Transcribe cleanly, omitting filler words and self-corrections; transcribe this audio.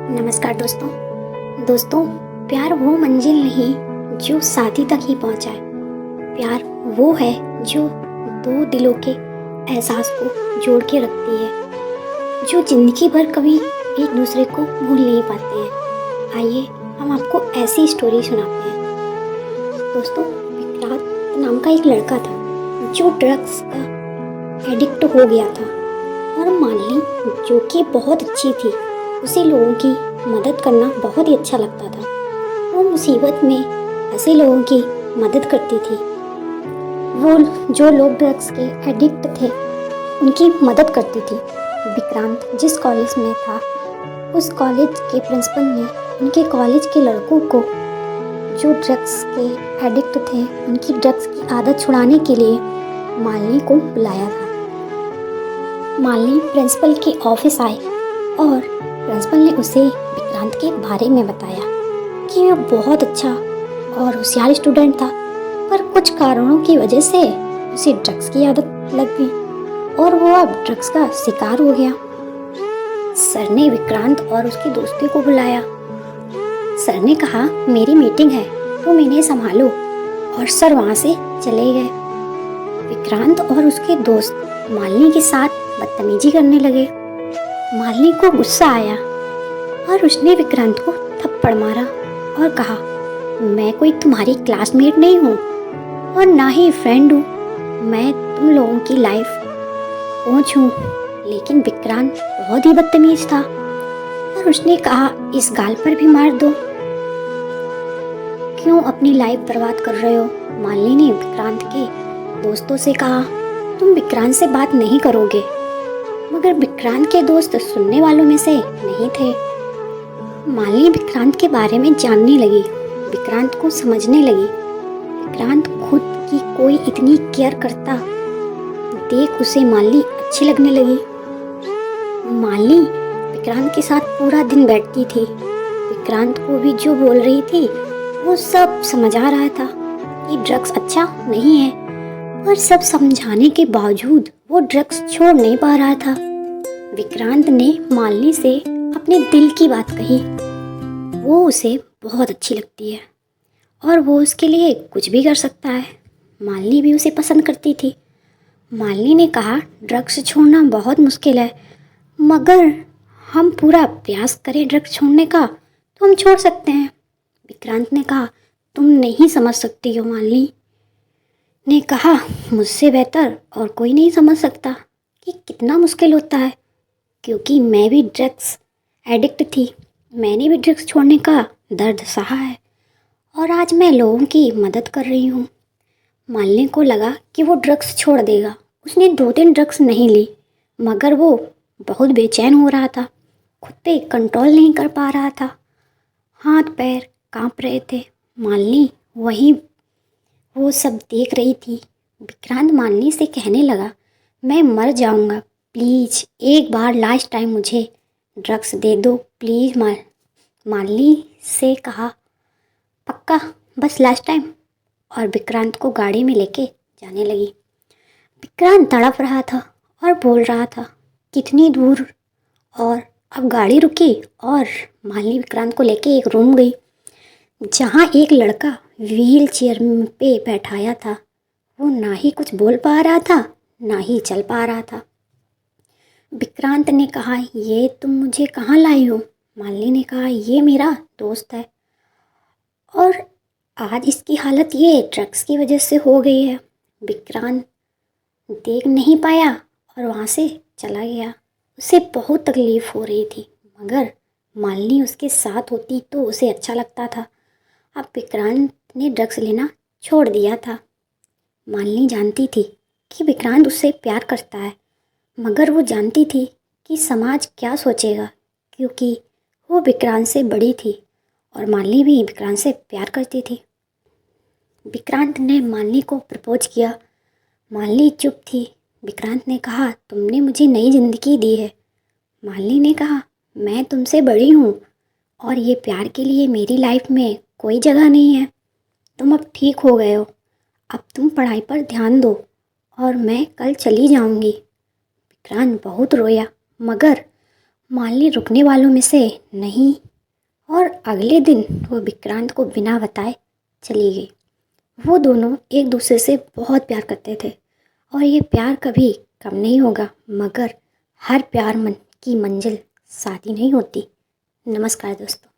नमस्कार दोस्तों। प्यार वो मंजिल नहीं जो शादी तक ही पहुंचाए। प्यार वो है जो दो दिलों के एहसास को जोड़ के रखती है, जो जिंदगी भर कभी एक दूसरे को भूल नहीं पाते हैं। आइए हम आपको ऐसी स्टोरी सुनाते हैं। दोस्तों, विक्रांत नाम का एक लड़का था जो ड्रग्स का एडिक्ट हो गया था, और मालिनी जो कि बहुत अच्छी थी, उसे लोगों की मदद करना बहुत ही अच्छा लगता था। वो मुसीबत में ऐसे लोगों की मदद करती थी। वो जो लोग ड्रग्स के एडिक्ट थे उनकी मदद करती थी। विक्रांत जिस कॉलेज में था, उस कॉलेज के प्रिंसिपल ने उनके कॉलेज के लड़कों को जो ड्रग्स के एडिक्ट थे उनकी ड्रग्स की आदत छुड़ाने के लिए मालिनी को बुलाया था। मालिनी प्रिंसिपल के ऑफिस आई और प्रिंसिपल ने उसे विक्रांत के बारे में बताया कि वह बहुत अच्छा और होशियार स्टूडेंट था, पर कुछ कारणों की वजह से उसे ड्रग्स की आदत लग गई और वो अब ड्रग्स का शिकार हो गया। सर ने विक्रांत और उसके दोस्तों को बुलाया। सर ने कहा, मेरी मीटिंग है, तुम इन्हें संभालो, और सर वहाँ से चले गए। विक्रांत और उसके दोस्त मालिनी के साथ बदतमीजी करने लगे। मालिनी को गुस्सा आया और उसने विक्रांत को थप्पड़ मारा और कहा, मैं कोई तुम्हारी क्लासमेट नहीं हूँ और ना ही फ्रेंड हूँ, मैं तुम लोगों की लाइफ कोच हूँ। लेकिन विक्रांत बहुत ही बदतमीज था और उसने कहा, इस गाल पर भी मार दो, क्यों अपनी लाइफ बर्बाद कर रहे हो। मालिनी ने विक्रांत के दोस्तों से कहा, तुम विक्रांत से बात नहीं करोगे, मगर विक्रांत के दोस्त सुनने वालों में से नहीं थे। मालिनी विक्रांत के बारे में जानने लगी, विक्रांत को समझने लगी। विक्रांत खुद की कोई इतनी केयर करता देख उसे मालिनी अच्छी लगने लगी। मालिनी विक्रांत के साथ पूरा दिन बैठती थी। विक्रांत को भी जो बोल रही थी वो सब समझ आ रहा था कि ड्रग्स अच्छा नहीं है, पर सब समझाने के बावजूद वो ड्रग्स छोड़ नहीं पा रहा था। विक्रांत ने मालिनी से अपने दिल की बात कही। वो उसे बहुत अच्छी लगती है और वो उसके लिए कुछ भी कर सकता है। मालिनी भी उसे पसंद करती थी। मालिनी ने कहा, ड्रग्स छोड़ना बहुत मुश्किल है, मगर हम पूरा प्रयास करें ड्रग्स छोड़ने का तो हम छोड़ सकते हैं। विक्रांत ने कहा, तुम नहीं समझ सकती हो। मालिनी ने कहा, मुझसे बेहतर और कोई नहीं समझ सकता कि कितना मुश्किल होता है, क्योंकि मैं भी ड्रग्स एडिक्ट थी। मैंने भी ड्रग्स छोड़ने का दर्द सहा है और आज मैं लोगों की मदद कर रही हूँ। मालिनी को लगा कि वो ड्रग्स छोड़ देगा। उसने 2 दिन ड्रग्स नहीं ली, मगर वो बहुत बेचैन हो रहा था, खुद पे कंट्रोल नहीं कर पा रहा था, हाथ पैर कांप रहे थे। मालिनी वहीं वो सब देख रही थी। विक्रांत मालिनी से कहने लगा, मैं मर जाऊंगा, प्लीज़ एक बार लास्ट टाइम मुझे ड्रग्स दे दो प्लीज़। मालिनी से कहा, पक्का, बस लास्ट टाइम, और विक्रांत को गाड़ी में लेके जाने लगी। विक्रांत तड़प रहा था और बोल रहा था, कितनी दूर। और अब गाड़ी रुकी और मालिनी विक्रांत को लेके एक रूम गई, जहाँ एक लड़का व्हील चेयर पे बैठाया था। वो ना ही कुछ बोल पा रहा था, ना ही चल पा रहा था। विक्रांत ने कहा, ये तुम मुझे कहाँ लाई हो। मालिनी ने कहा, ये मेरा दोस्त है और आज इसकी हालत ये ड्रग्स की वजह से हो गई है। विक्रांत देख नहीं पाया और वहाँ से चला गया। उसे बहुत तकलीफ़ हो रही थी, मगर मालिनी उसके साथ होती तो उसे अच्छा लगता था। अब विक्रांत ने ड्रग्स लेना छोड़ दिया था। मालिनी जानती थी कि विक्रांत उससे प्यार करता है, मगर वो जानती थी कि समाज क्या सोचेगा, क्योंकि वो विक्रांत से बड़ी थी और मालिनी भी विक्रांत से प्यार करती थी। विक्रांत ने मालिनी को प्रपोज किया। मालिनी चुप थी। विक्रांत ने कहा, तुमने मुझे नई ज़िंदगी दी है। मालिनी ने कहा, मैं तुमसे बड़ी हूँ और ये प्यार के लिए मेरी लाइफ में कोई जगह नहीं है। तुम अब ठीक हो गए हो, अब तुम पढ़ाई पर ध्यान दो और मैं कल चली जाऊंगी। विक्रांत बहुत रोया, मगर मालिनी रुकने वालों में से नहीं, और अगले दिन वो विक्रांत को बिना बताए चली गई। वो दोनों एक दूसरे से बहुत प्यार करते थे और ये प्यार कभी कम नहीं होगा, मगर हर प्यार मन की मंजिल शादी नहीं होती। नमस्कार दोस्तों।